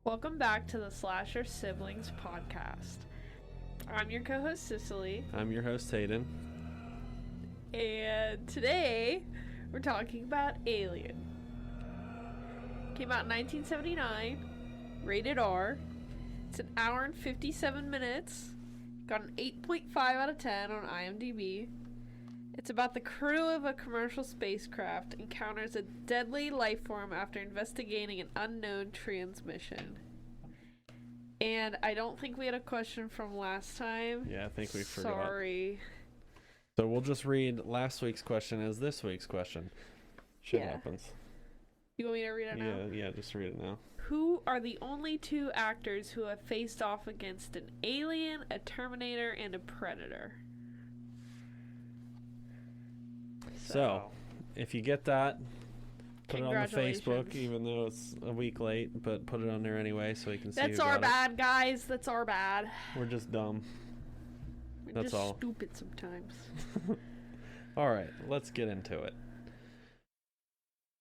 Welcome back to the Slasher Siblings podcast. I'm your co-host Cicely, I'm your host Hayden. and today we're talking about Alien. Came out in 1979, rated R. It's an hour and 57 minutes. Got an 8.5 out of 10 on IMDb. It's about the crew of a commercial spacecraft encounters a deadly life form after investigating an unknown transmission. And I don't think we had a question from last time. Yeah, I think we forgot. Sorry. So we'll just read last week's question as this week's question. Shit happens. You want me to read it now? Yeah, just read it now. Who are the only two actors who have faced off against an alien, a Terminator, and a Predator? So, if you get that, put it on the Facebook, Congratulations. even though it's a week late, but put it on there anyway so we can see That's who our got bad, guys. That's our bad. it. We're just dumb. We're That's just all. stupid sometimes. All right, let's get into it.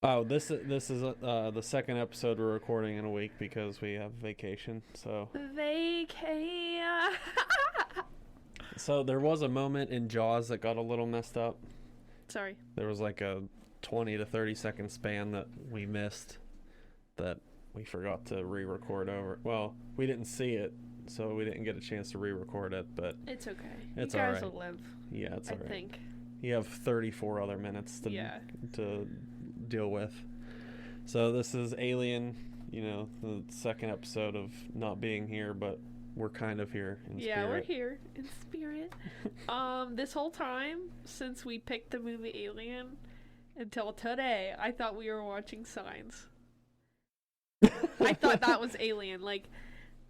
Oh, this is the second episode we're recording in a week because we have vacation. So So there was a moment in Jaws that got a little messed up. Sorry. There was like a 20 to 30 second span that we missed that we forgot to re-record over. Well, we didn't see it, so we didn't get a chance to re-record it, but It's okay. It's you guys alright. will live, yeah, it's I alright. think. You have 34 other minutes Yeah. to deal with. So this is Alien, the second episode of not being here, but we're kind of here in Yeah, spirit. we're here in spirit. This whole time since we picked the movie Alien until today, I thought we were watching Signs. I thought that was Alien.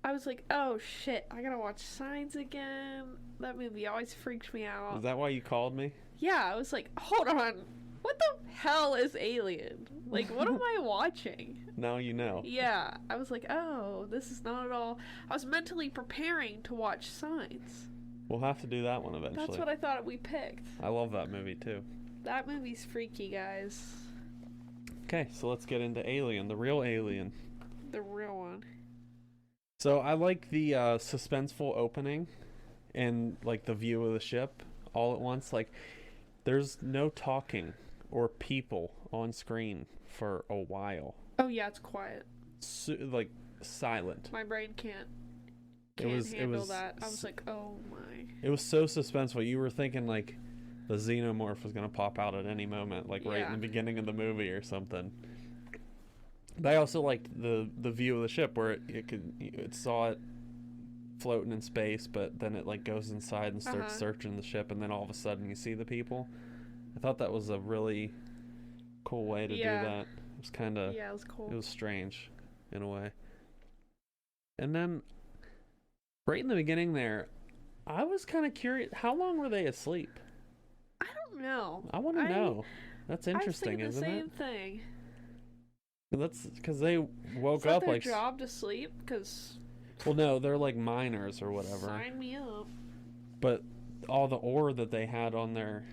I was like, oh shit, I gotta watch Signs again. That movie always freaks me out. Is that why you called me? Yeah, I was like, hold on. What the hell is Alien? What am I watching? Now you know. Yeah, I was like, oh, this is not at all. I was mentally preparing to watch Signs. We'll have to do that one eventually. That's what I thought we picked. I love that movie too. That movie's freaky, guys. Okay, so let's get into Alien, the real Alien. The real one. So I like the suspenseful opening and the view of the ship all at once. There's no talking or people on screen for a while. Oh yeah, it's quiet. Silent. My brain can't It handle was that. I was like, oh my. It was so suspenseful. You were thinking the xenomorph was gonna pop out at any moment, right in Yeah. the beginning of the movie or something. But I also liked the view of the ship where it saw it floating in space, but then it goes inside and starts searching the ship, and then all of a sudden you see the people. I thought that was a really cool way to do that. It was kind of Yeah, it was cool. it was strange in a way. And then right in the beginning there, I was kind of curious, how long were they asleep? I don't know. I want to know. That's interesting, I was isn't thinking it? the same thing. That's because they woke Is that up their job to sleep? Because well, no, they're miners or whatever. sign me up. But all the ore that they had on their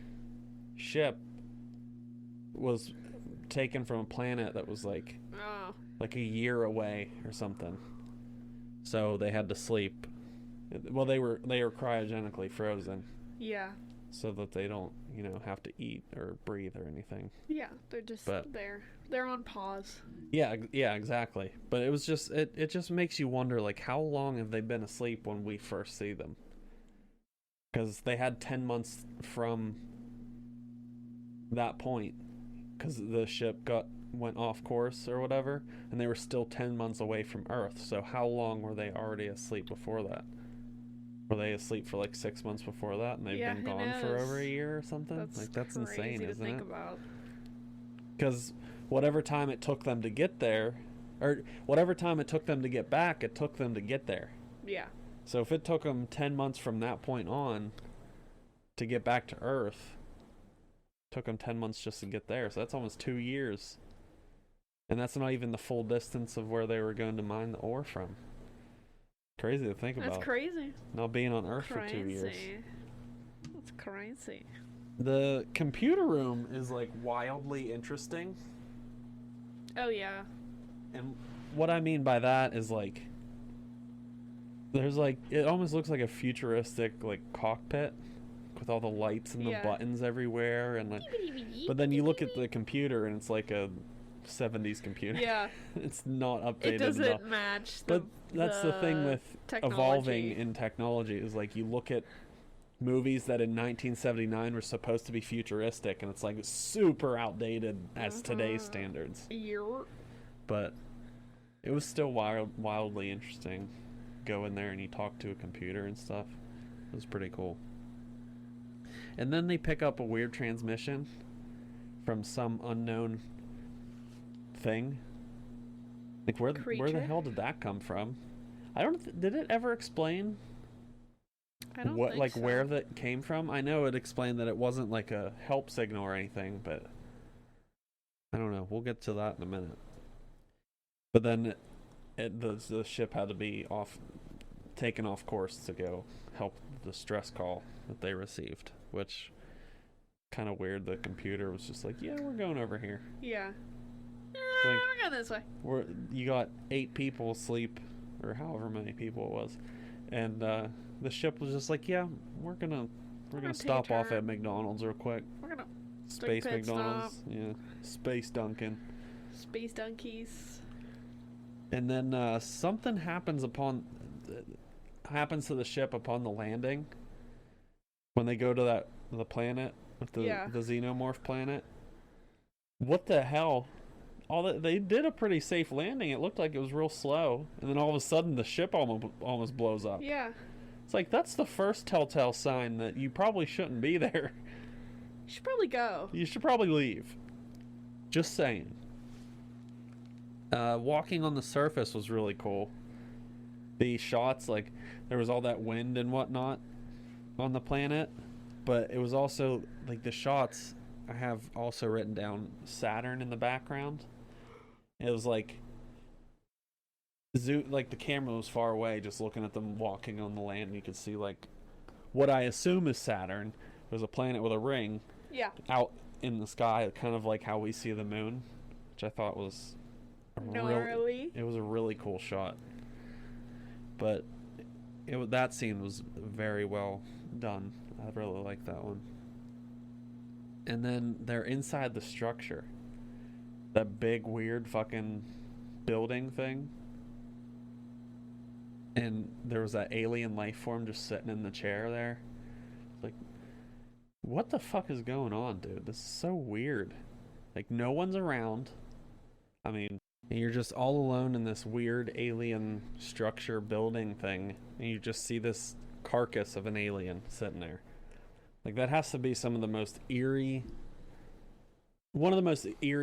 ship was taken from a planet that was Oh. a year away or something. So they had to sleep. Well, they were cryogenically frozen Yeah. so that they don't, have to eat or breathe or anything. Yeah, they're just But- there. They're on pause. Yeah, exactly. But it was just it just makes you wonder how long have they been asleep when we first see them? Because they had 10 months from that point, because the ship went off course or whatever, and they were still 10 months away from Earth. So how long were they already asleep before that? Were they asleep for 6 months before that, and they've Yeah, been who gone for knows? over a year or something? That's insane, crazy to isn't think it? about. Because whatever time it took them to get there, or whatever time it took them to get back, it took them to get there. Yeah. So if it took them 10 months from that point on to get back to Earth, it took them 10 months just to get there. So that's almost 2 years. And that's not even the full distance of where they were going to mine the ore from. Crazy to think about. That's crazy. Not being on Earth for 2 years. That's crazy. The computer room is wildly interesting. Oh yeah. And what I mean by that is like there's like it almost looks like a futuristic like cockpit with all the lights and the Yeah. buttons everywhere and like but then you look at the computer and it's like a 70s computer. Yeah, It's not updated it doesn't enough. match But that's the thing with technology. evolving in technology is like you look at movies that in 1979 were supposed to be futuristic and it's like super outdated as today's standards. Year. But it was still wildly interesting. Go in there and you talk to a computer and stuff. It was pretty cool. And then they pick up a weird transmission from some unknown thing. Like where the Creature? hell did that come from? I don't. Did it ever explain I don't what think like so. where that came from? I know it explained that it wasn't like a help signal or anything, but I don't know. We'll get to that in a minute. But then the ship had to be taken off course to go help the stress call that they received, which kind of weird. The computer was just like, "Yeah, we're going over here. Yeah. Like- We're going this way. You got 8 people asleep, or however many people it was, and the ship was just like, "Yeah, we're gonna take a stop off turn. at McDonald's real quick. We're gonna Space pit McDonald's, yeah, Space Dunkin'." space donkeys. And then something happens to the ship upon the landing when they go to the planet with the xenomorph planet. What the hell? They did a pretty safe landing. It looked like it was real slow, and then all of a sudden the ship almost blows up. Yeah. It's like that's the first telltale sign that you probably shouldn't be there. You should probably go. You should probably leave. Just saying. Walking on the surface was really cool. The shots, like, there was all that wind and whatnot on the planet, but it was also, like, the shots, I have also written down Saturn in the background. It was like, like the camera was far away, just looking at them walking on the land, and you could see, like, what I assume is Saturn. It was a planet with a ring Yeah. out in the sky, kind of like how we see the moon, which I thought was Gnarly. it was a really cool shot. But that scene was very well done. I really like that one. And then they're inside the structure. That big weird fucking building thing. And there was that alien life form just sitting in the chair there. Like, what the fuck is going on, dude? This is so weird. Like, no one's around. I mean, and you're just all alone in this weird alien structure building thing, and you just see this carcass of an alien sitting there. Like, that has to be one of the most eerie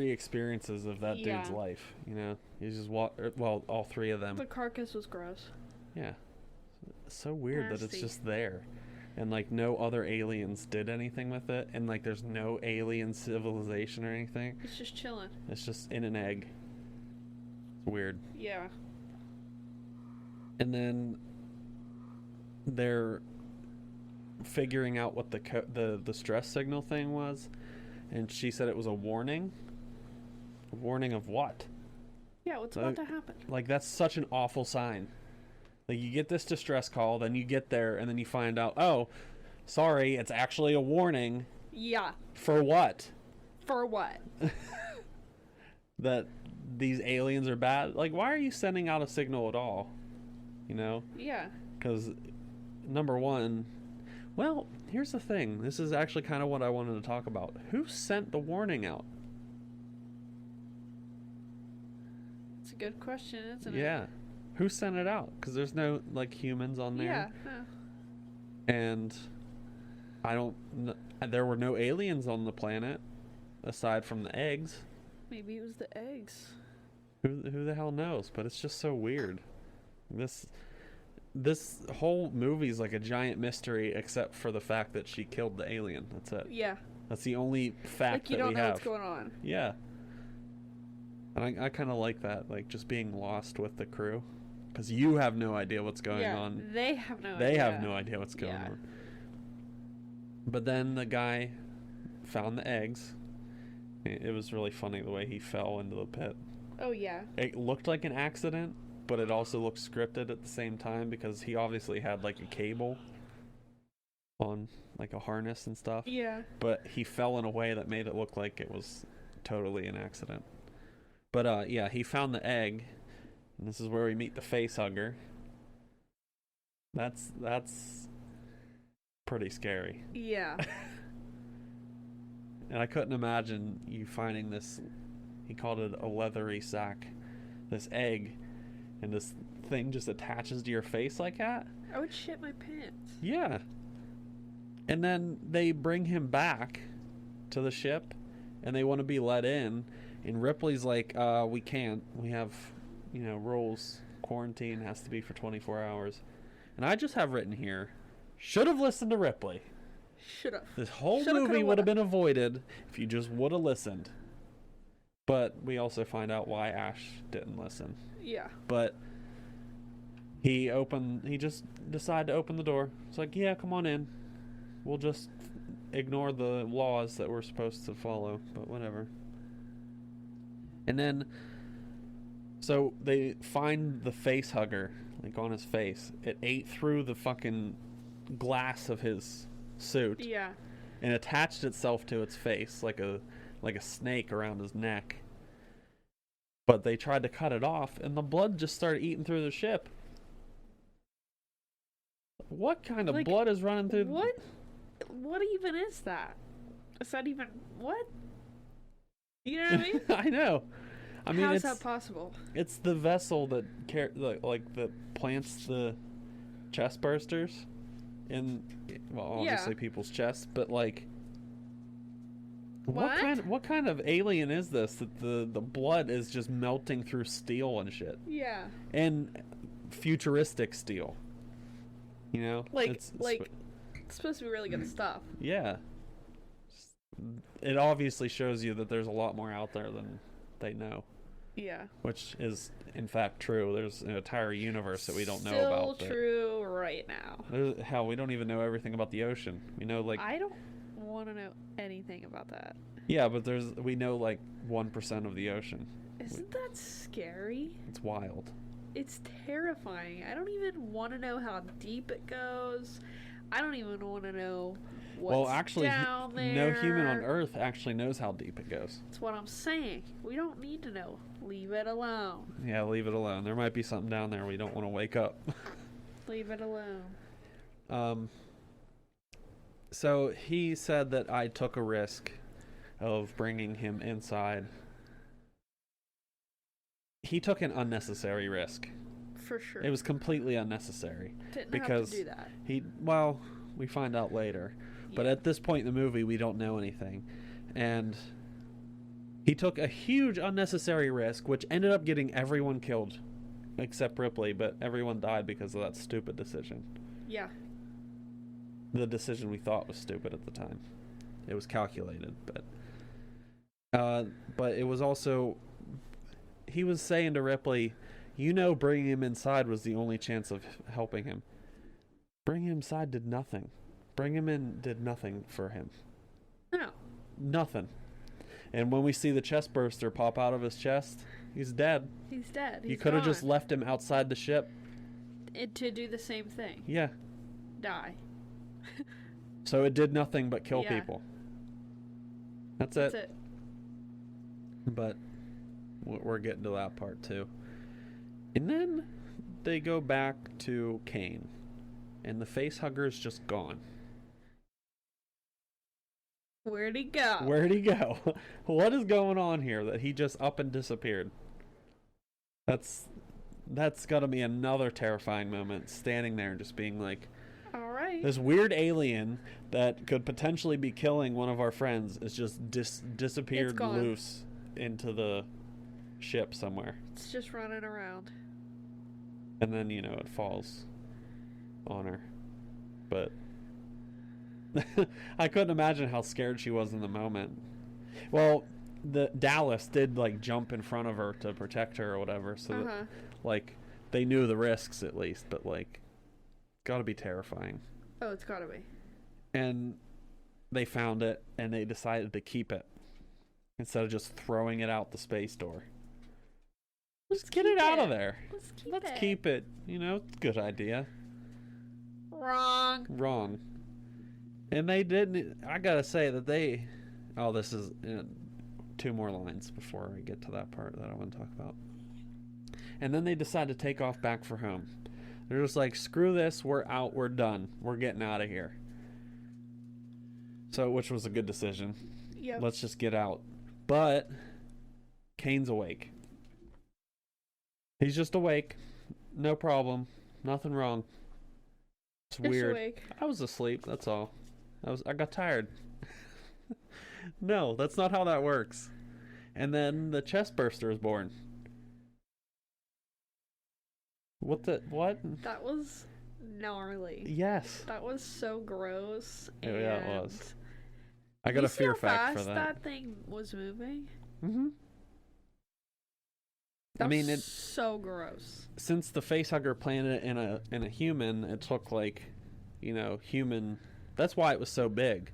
experiences of that dude's life, you know? He's just all 3 of them. The carcass was gross. Yeah. It's so weird that it's Nasty. just there. And, like, no other aliens did anything with it, and, like, there's no alien civilization or anything. It's just chilling. It's just in an egg. It's weird. Yeah. And then they're figuring out what the stress signal thing was, and she said it was a warning. A warning of what? Yeah, what's about to happen? Like, that's such an awful sign. Like, you get this distress call, then you get there, and then you find out, oh, sorry, it's actually a warning. Yeah. For what? For what? That these aliens are bad? Like, why are you sending out a signal at all? You know? Yeah. Because, number one, well, here's the thing. This is actually kind of what I wanted to talk about. Who sent the warning out? It's a good question, isn't it? Yeah. Who sent it out? Because there's no, like, humans on there. Yeah. And there were no aliens on the planet aside from the eggs. Maybe it was the eggs. Who the hell knows? But it's just so weird. This whole movie's like a giant mystery, except for the fact that she killed the alien. That's it. Yeah. That's the only fact Like, you that don't we know have. what's going on. Yeah. And I kind of like that, like just being lost with the crew, because you have no idea what's going on. They have no idea. They have no idea what's going on. But then the guy found the eggs. It was really funny the way he fell into the pit. Oh, yeah. It looked like an accident, but it also looked scripted at the same time because he obviously had like a cable on, like a harness and stuff. Yeah. But he fell in a way that made it look like it was totally an accident. But yeah, he found the egg, and this is where we meet the face hugger. That's pretty scary. Yeah. And I couldn't imagine you finding this, he called it a leathery sack, this egg, and this thing just attaches to your face like that. I would shit my pants. Yeah. And then they bring him back to the ship, and they want to be let in, and Ripley's like, we can't. We have, rules. Quarantine has to be for 24 hours. And I just have written here, should have listened to Ripley. Should have. This whole Shoulda, movie coulda, would have woulda. been avoided if you just would have listened. But we also find out why Ash didn't listen. Yeah. But he just decided to open the door. It's like, yeah, come on in. We'll just ignore the laws that we're supposed to follow, but whatever. And then, so they find the face hugger, like on his face. It ate through the fucking glass of his suit Yeah. and attached itself to its face like a snake around his neck. But they tried to cut it off, and the blood just started eating through the ship. What kind of Like, blood is running through? What even is that? Is that even what? You know what I mean? I know. I mean, How it's is that possible? it's the vessel that that plants the chest bursters in, well, obviously Yeah. people's chests, but like, What? what kind of alien is this that the blood is just melting through steel and shit, Yeah. and futuristic steel? Like It's supposed to be really good stuff. yeah. It obviously shows you that there's a lot more out there than they know, Yeah. which is in fact true. There's an entire universe that we don't know Still about. true right now. Hell, we don't even know everything about the ocean. We know like I don't want to know anything about that. yeah, but we know like 1% of the ocean. Isn't that scary? It's wild. It's terrifying. I don't even want to know how deep it goes. I don't even want to know what's Well, actually, down there. no human on Earth actually knows how deep it goes. That's what I'm saying. We don't need to know. Leave it alone. Yeah, leave it alone. There might be something down there we don't want to wake up. Leave it alone. So he said that I took a risk of bringing him inside. He took an unnecessary risk. For sure. It was completely unnecessary. Didn't because have to do that. Well, we find out later. But Yeah. at this point in the movie, we don't know anything. And he took a huge unnecessary risk, which ended up getting everyone killed. Except Ripley, but everyone died because of that stupid decision. Yeah. The decision we thought was stupid at the time. It was calculated, but it was also, he was saying to Ripley, bringing him inside was the only chance of helping him. Bringing him inside did nothing. Bring him in did nothing for him. No. Nothing. And when we see the chest burster pop out of his chest, he's dead. He's dead. You could have just left him outside the ship. To do the same thing. Yeah. Die. So it did nothing but kill Yeah. people. That's it. That's it. But we're getting to that part too. And then they go back to Kane. And the face hugger's just gone. Where'd he go? Where'd he go? What is going on here that he just up and disappeared? That's gotta be another terrifying moment, standing there and just being like, All right. this weird alien that could potentially be killing one of our friends is just disappeared gone. loose into the ship somewhere. It's just running around. And then, it falls on her. But I couldn't imagine how scared she was in the moment. Well, the Dallas did jump in front of her to protect her or whatever, so that they knew the risks at least, but gotta be terrifying. Oh, it's gotta be. And they found it and they decided to keep it instead of just throwing it out the space door. Let's get it out of there. Let's Keep it. You know, it's a good idea. Wrong. And they didn't. I gotta say that they. Oh, this is 2 more lines before I get to that part that I want to talk about. And then they decide to take off back for home. They're just like, screw this, we're out, we're done, we're getting out of here. So, which was a good decision. Yep. Let's just get out. But Kane's awake. He's just awake. No problem. Nothing wrong. It's Just weird. awake. I was asleep, that's all. I got tired. No, that's not how that works. And then the chest burster is born. What? That was gnarly. Yes. That was so gross. Yeah, it was. and I got you a fear see how fact for fast that. that thing was moving? Mm-hmm. That I mean, was so gross. Since the facehugger planted it in a human, it took like, human. That's why it was so big.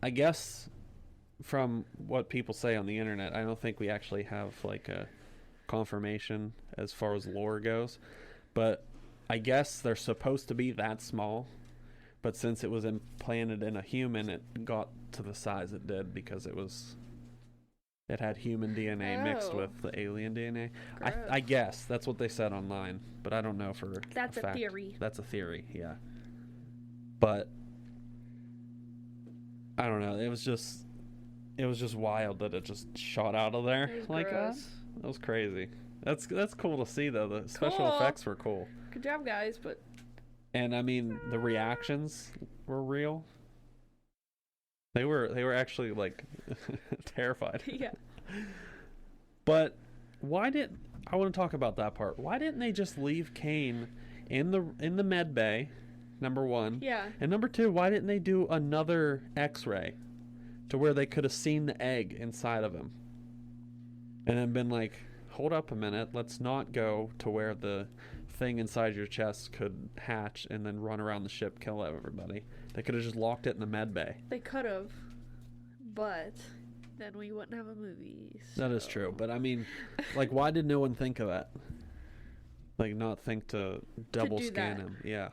I guess from what people say on the internet, I don't think we actually have like a confirmation as far as lore goes, but I guess they're supposed to be that small. But since it was implanted in a human, it got to the size it did because it had human DNA mixed with the alien DNA. I guess that's what they said online, but I don't know for That's a fact. theory. That's a theory, yeah. But I don't know. It was just wild that it just shot out of there like that. That was crazy. That's cool to see though. The special effects were cool. Good job, guys. But and I mean, the reactions were real. They were actually like terrified. yeah. But I want to talk about that part. Why didn't they just leave Kane in the med bay? Number one. Yeah. And number two, why didn't they do another X-ray to where they could have seen the egg inside of him? And then been like, hold up a minute, let's not go to where the thing inside your chest could hatch and then run around the ship, kill everybody. They could have just locked it in the med bay. They could have, but then we wouldn't have a movie. So. That is true, but I mean, like, why did no one think of that? Like, not think to double scan him. Yeah.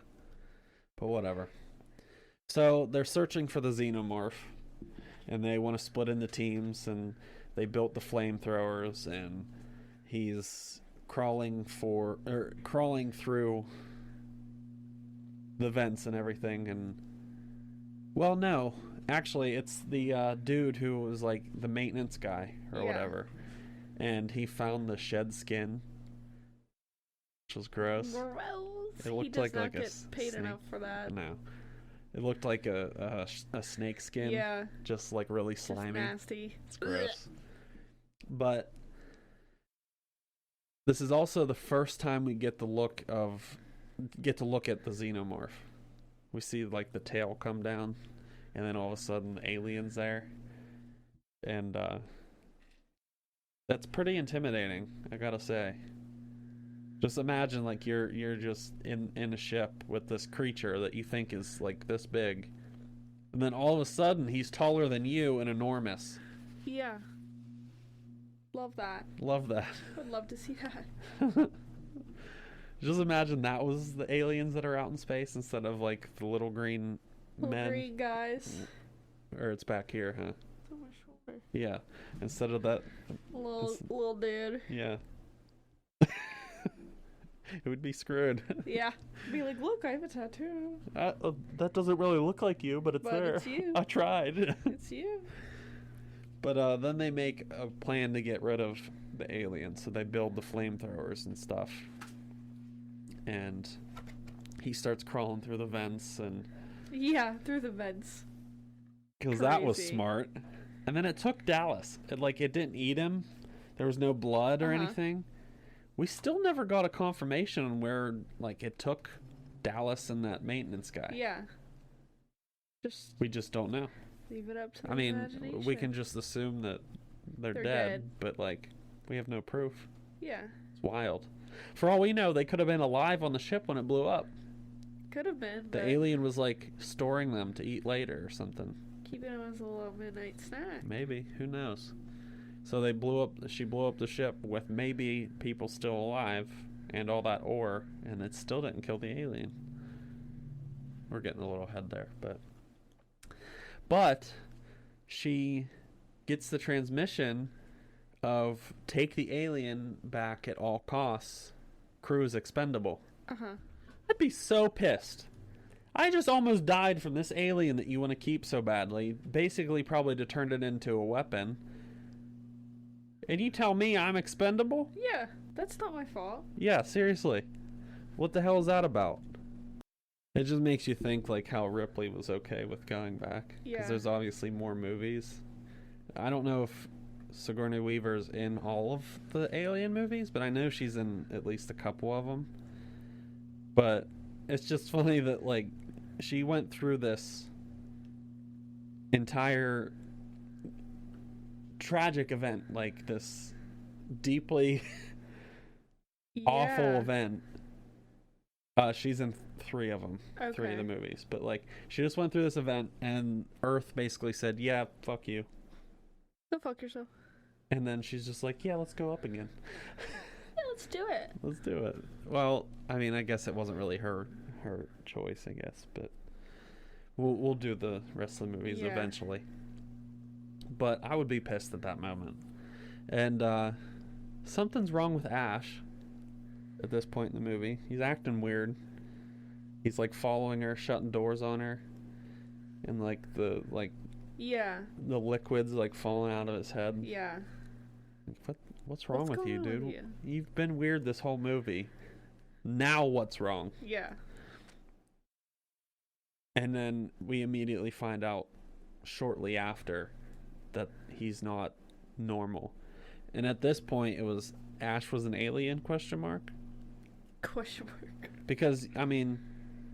But whatever. So they're searching for the xenomorph, and they want to split into teams, and they built the flamethrowers, and he's crawling through the vents and everything. And well, no, actually, it's the dude who was like the maintenance guy or whatever, and he found the shed skin, which was gross. It looked he does not like get a paid snake. enough for that. No, it looked like a snake skin. Yeah, just like really slimy. Just nasty. It's gross. But this is also the first time we get to look at the xenomorph. We see like the tail come down, and then all of a sudden the alien's there, and that's pretty intimidating, I gotta say. Just imagine like you're just in a ship with this creature that you think is like this big, and then all of a sudden he's taller than you and enormous. Yeah. Love that. Love that. Would love to see that. Just imagine that was the aliens that are out in space instead of like the little green men. Green guys. Or it's back here, huh? On my shoulder. Yeah. Instead of that. Little dude. Yeah. It would be screwed. Yeah. Be like, look, I have a tattoo. That doesn't really look like you, but it's there. It's you. I tried. It's you. But then they make a plan to get rid of the aliens, so they build the flamethrowers and stuff. And he starts crawling through the vents, and yeah, through the vents. Because that was smart. And then it took Dallas. It didn't eat him. There was no blood or anything. We still never got a confirmation on where it took Dallas and that maintenance guy. Yeah. We just don't know. Leave it up to the I mean, imagination. we can just assume that they're dead, but we have no proof. Yeah. It's wild. For all we know, they could have been alive on the ship when it blew up. Could have been. The alien was storing them to eat later or something. Keeping them as a little midnight snack. Maybe. Who knows? So she blew up the ship with maybe people still alive and all that ore, and it still didn't kill the alien. We're getting a little ahead there, but she gets the transmission of take the alien back at all costs. Crew is expendable. I'd be so pissed. I just almost died from this alien that you want to keep so badly. Basically, probably to turn it into a weapon. And you tell me I'm expendable? Yeah, that's not my fault. Yeah, seriously. What the hell is that about? It just makes you think like how Ripley was okay with going back. Yeah. Because there's obviously more movies. I don't know if Sigourney Weaver's in all of the Alien movies, but I know she's in at least a couple of them. But it's just funny that like she went through this entire tragic event, like this deeply awful event. She's in 3 of them, 3 of the movies. But like she just went through this event, and Earth basically said, "Yeah, fuck you. Go fuck yourself." And then she's just like, "Yeah, let's go up again." Yeah, let's do it. Let's do it. Well, I mean, I guess it wasn't really her choice, I guess, but we'll do the rest of the movies eventually. But I would be pissed at that moment. And something's wrong with Ash at this point in the movie. He's acting weird. He's like following her, shutting doors on her, and like the liquid's like falling out of his head. Yeah. What's wrong with you, dude? With you? You've been weird this whole movie. Now what's wrong? Yeah. And then we immediately find out shortly after that he's not normal. And at this point it was Ash was an alien ? Because I mean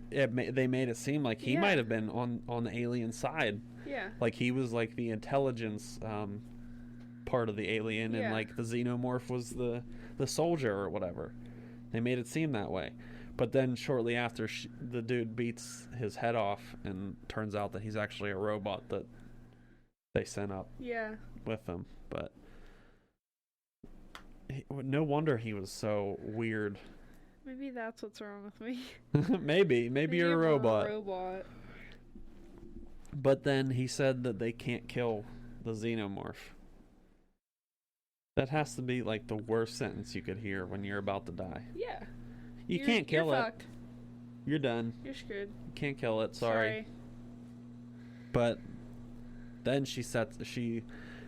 they made it seem like he might have been on the alien side. Yeah. Like he was like the intelligence part of the alien, and like the xenomorph was the soldier or whatever. They made it seem that way. But then shortly after, the dude beats his head off, and turns out that he's actually a robot that they sent up with him. But no wonder he was so weird. Maybe that's what's wrong with me. Maybe you're a robot. robot. But then he said that they can't kill the xenomorph. That has to be like the worst sentence you could hear when you're about to die. Yeah. You can't kill it. Fucked. You're done. You're screwed. You can't kill it. Sorry. But then she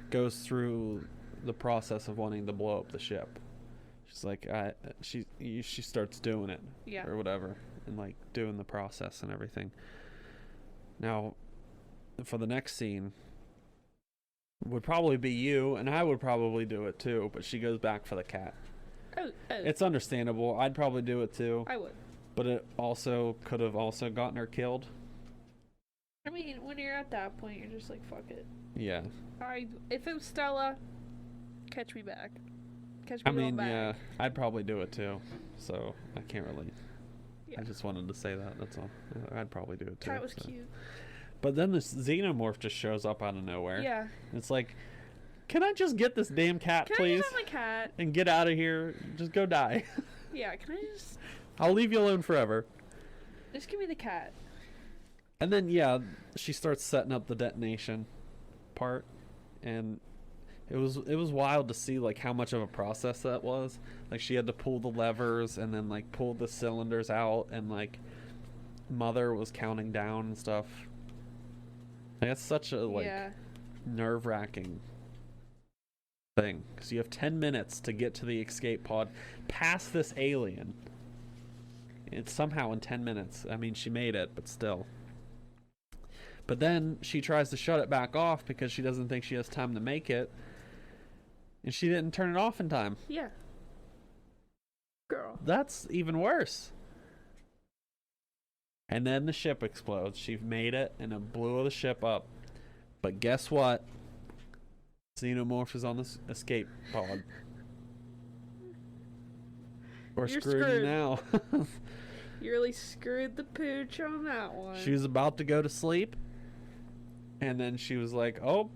goes through the process of wanting to blow up the ship. She's like, she starts doing it, or whatever, and like doing the process and everything. Now, for the next scene, would probably be you, and I would probably do it too. But she goes back for the cat. Oh. It's understandable. I'd probably do it too. I would. But it also could have also gotten her killed. I mean, when you're at that point, you're just like, fuck it. Yeah. If it was Stella, catch me back. Catch me back. Yeah, I'd probably do it too. So I can't really. Yeah. I just wanted to say that. That's all. I'd probably do it too. Cat was cute. But then this xenomorph just shows up out of nowhere. Yeah. It's like, can I just get this damn cat, please? Can I just have my cat? And get out of here. Just go die. Yeah, can I just... I'll leave you alone forever. Just give me the cat. And then, she starts setting up the detonation part. And it was wild to see, like, how much of a process that was. Like, she had to pull the levers and then, like, pull the cylinders out. And, like, Mother was counting down and stuff. Like, that's such a, like, nerve-wracking thing. Because you have 10 minutes to get to the escape pod past this alien. It's somehow in 10 minutes. I mean, she made it, but still. But then she tries to shut it back off because she doesn't think she has time to make it. And she didn't turn it off in time. Yeah. Girl. That's even worse. And then the ship explodes. She made it, and it blew the ship up. But guess what? Xenomorph is on this escape pod. We're screwed now. You really screwed the pooch on that one. She was about to go to sleep. And then she was like, oh,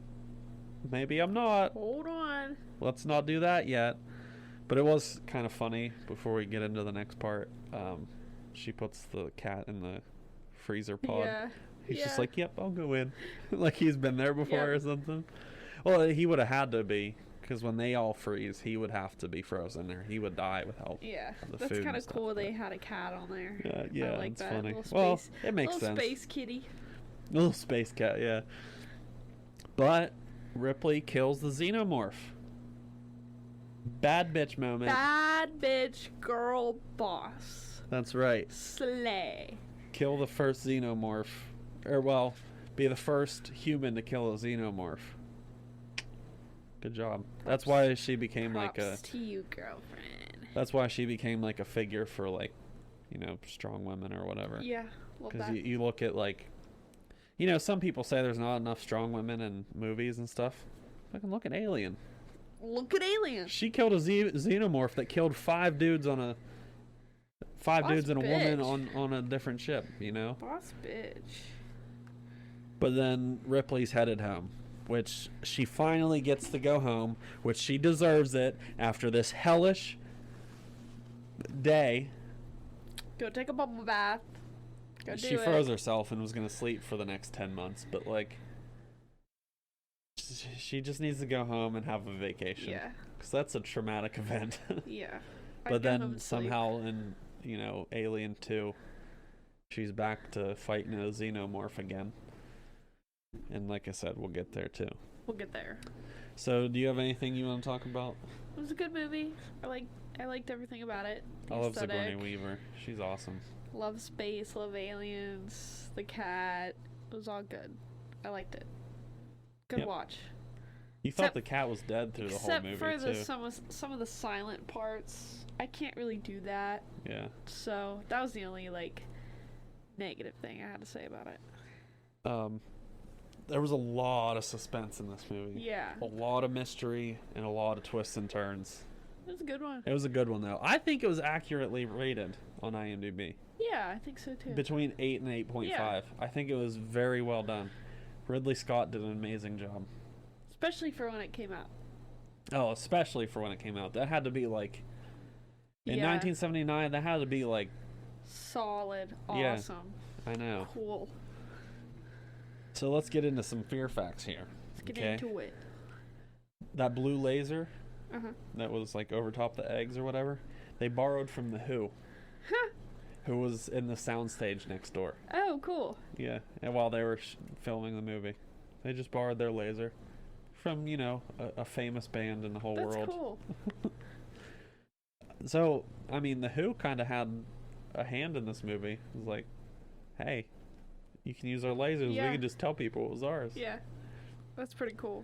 maybe I'm not. Hold on. Let's not do that yet. But it was kind of funny before we get into the next part. She puts the cat in the freezer pod. Yeah. He's yeah. just like, yep, I'll go in. Like he's been there before Yep. or something. Well, he would have had to be, because when they all freeze, he would have to be frozen there. He would die without. Yeah. the That's food kind and of stuff, cool they but- had a cat on there. Yeah, I like it's that. funny. Little Well, space, it makes little sense. space kitty. Little space cat, yeah. But Ripley kills the xenomorph. Bad bitch moment. Bad bitch girl boss. That's right. Slay. Kill the first xenomorph. Or, well, be the first human to kill a xenomorph. Good job. That's why she became like a... Props to you, girlfriend. That's why she became like a figure for like, you know, strong women or whatever. Yeah, love Because that. you look at like, you know, some people say there's not enough strong women in movies and stuff. Fucking look at Alien. Look at Alien. She killed a xenomorph that killed five dudes on a Boss dudes and a woman bitch. on a different ship, you know. Boss bitch. But then Ripley's headed home, which she finally gets to go home, which she deserves it after this hellish day. Go take a bubble bath. Go do She it. froze herself and was going to sleep for the next 10 months, but like she just needs to go home and have a vacation. Yeah, Because that's a traumatic event. yeah. I'd But go home then and sleep. somehow in, you know, Alien 2, she's back to fighting a xenomorph again. And like I said, we'll get there too. We'll get there. So, do you have anything you want to talk about? It was a good movie. I liked everything about it. The I love aesthetic. Sigourney Weaver. She's awesome. Love space, love aliens, the cat. It was all good. I liked it. Good Yep. watch. You Except- thought the cat was dead through the whole Except movie for too. some of the silent parts. I can't really do that. Yeah. So that was the only like negative thing I had to say about it. There was a lot of suspense in this movie. Yeah. A lot of mystery and a lot of twists and turns. It was a good one. It was a good one though. I think it was accurately rated on IMDb. Yeah, I think so too. Between 8 and 8.5. Yeah. I think it was very well done. Ridley Scott did an amazing job. Especially for when it came out. Oh, especially for when it came out. That had to be like in Yeah. 1979, that had to be like, Solid. Yeah. Awesome. I know. Cool. So let's get into some fear facts here. Let's get Okay. into it. That blue laser Uh-huh. that was like over top the eggs or whatever, they borrowed from the Who, who was in the soundstage next door. Oh, cool. Yeah, and while they were filming the movie, they just borrowed their laser from, you know, a famous band in the whole That's world. cool. So, I mean, the Who kind of had a hand in this movie. It was like, hey, you can use our lasers. Yeah. We can just tell people it was ours. Yeah. That's pretty cool.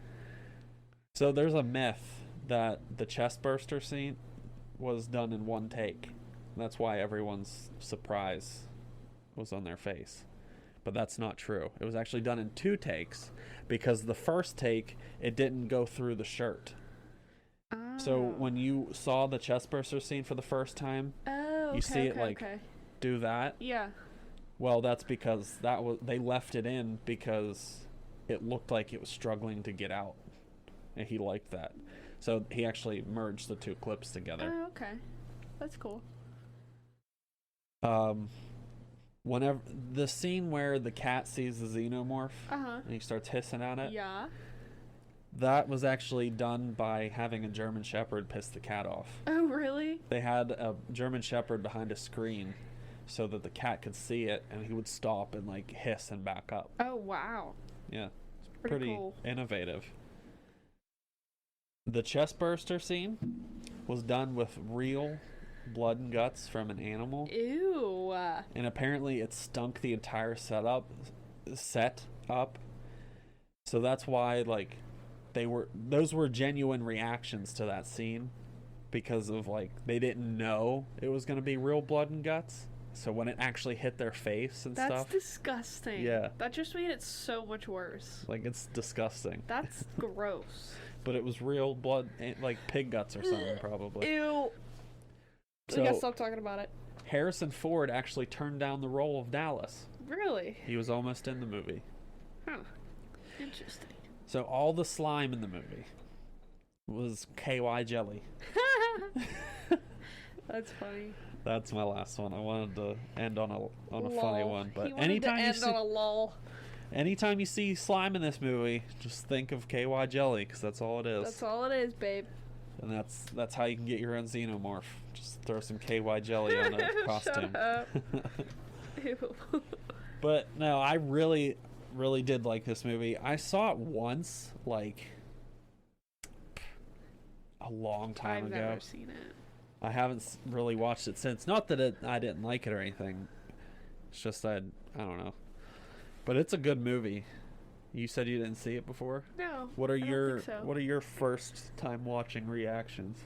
So there's a myth that the chest burster scene was done in one take. That's why everyone's surprise was on their face. But that's not true. It was actually done in 2 takes because the first take, it didn't go through the shirt. So Oh. when you saw the chest burster scene for the first time, Oh, you okay, see it, okay, like, okay. do that. Yeah. Well, that's because they left it in because it looked like it was struggling to get out. And he liked that. So he actually merged the 2 clips together. Oh, okay. That's cool. Whenever the scene where the cat sees the xenomorph Uh-huh. and he starts hissing at it, Yeah. that was actually done by having a German Shepherd piss the cat off. Oh, really? They had a German Shepherd behind a screen so that the cat could see it and he would stop and like hiss and back up. Oh, wow. Yeah, It's pretty cool. innovative. The chest burster scene was done with real blood and guts from an animal, Ew. and apparently it stunk the entire set up. So that's why like those were genuine reactions to that scene because of like they didn't know it was going to be real blood and guts. So when it actually hit their face and That's stuff, disgusting. Yeah. That just made it so much worse. like it's disgusting. That's gross. But it was real blood, like pig guts or something probably. Ew. We So gotta stop talking about it. Harrison Ford actually turned down the role of Dallas. Really? He was almost in the movie. Huh. Interesting. So all the slime in the movie was KY jelly. That's funny. That's my last one. I wanted to end on a funny Lol. one, but He wanted to end on a lol. anytime you see slime in this movie, just think of KY jelly, because that's all it is. That's all it is, babe. And that's how you can get your own xenomorph. Just throw some KY jelly on a costume. Shut up. Ew. But no, I really, really did like this movie. I saw it once, like a long time I've ago. never seen it. I haven't really watched it since. Not that I didn't like it or anything. It's just I don't know. But it's a good movie. You said you didn't see it before? No. What are I don't your think so. What are your first time watching reactions?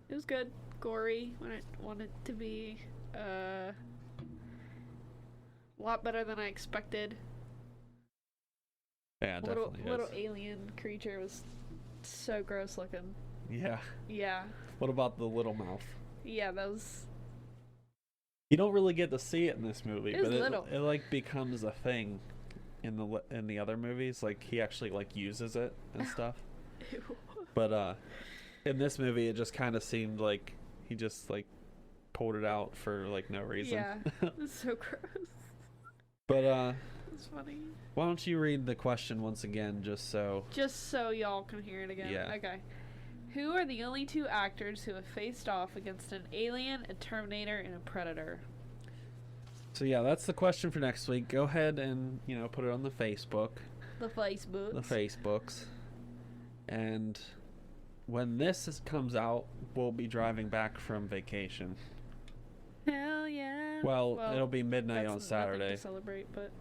It was good. Gory when I wanted it to be. A lot better than I expected. Yeah, definitely Little is. alien creature was so gross looking. Yeah. Yeah. What about the little mouth? Yeah, that was. You don't really get to see it in this movie, It was but little. it like becomes a thing in the other movies. Like he actually like uses it and stuff. Ew. But in this movie, it just kind of seemed like he just like pulled it out for like no reason. Yeah. It was so gross. But It's funny. why don't you read the question once again, just so. Just so y'all can hear it again. Yeah. Okay. Who are the only two actors who have faced off against an alien, a Terminator, and a Predator? So yeah, that's the question for next week. Go ahead and put it on the Facebook, The Facebook. the Facebooks, and when comes out, we'll be driving back from vacation. Hell yeah. Well, it'll be midnight that's on nothing Saturday. to celebrate, but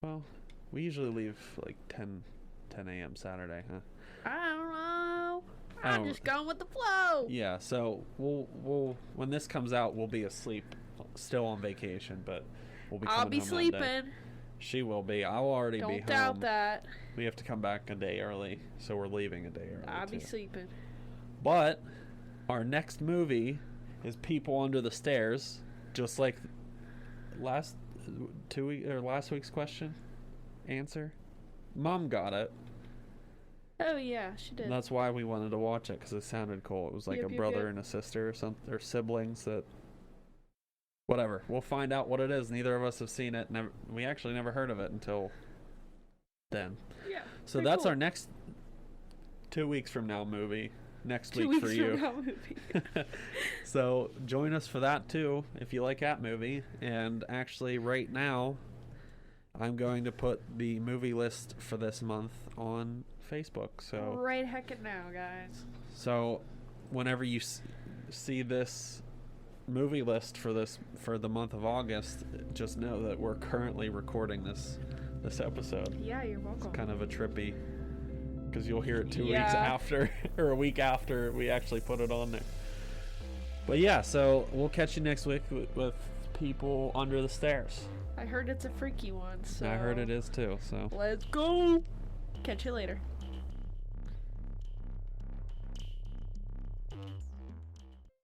Well, we usually leave like 10 a.m. Saturday, huh? I don't know. I I'm don't- just going with the flow. Yeah, so we'll when this comes out, we'll be asleep, still on vacation, but we'll be coming I'll be home that day. sleeping. She will be. I'll already be Don't home. doubt that. We have to come back a day early, so we're leaving a day early. I'll be too. sleeping. But our next movie is People Under the Stairs, just like last week's question answer. Mom got it. Oh yeah, she did. And that's why we wanted to watch it, because it sounded cool. It was like Yep, a yep, brother yep. and a sister or something, or siblings that. Whatever. We'll find out what it is. Neither of us have seen it. We actually never heard of it until then. Yeah. So very that's cool. our next 2 weeks from now movie. Next 2 week weeks for you. from now movie. So join us for that too, if you like that movie. And actually, right now, I'm going to put the movie list for this month on Facebook. So Right heckin' now, guys. So, whenever you see this movie list for the month of August, just know that we're currently recording this episode. Yeah, you're welcome. It's kind of a trippy, because you'll hear it 2 weeks Yeah. after, or a week after we actually put it on there. But yeah, so we'll catch you next week with People Under the Stairs. I heard it's a freaky one, so I heard it is too. So let's go. Catch you later.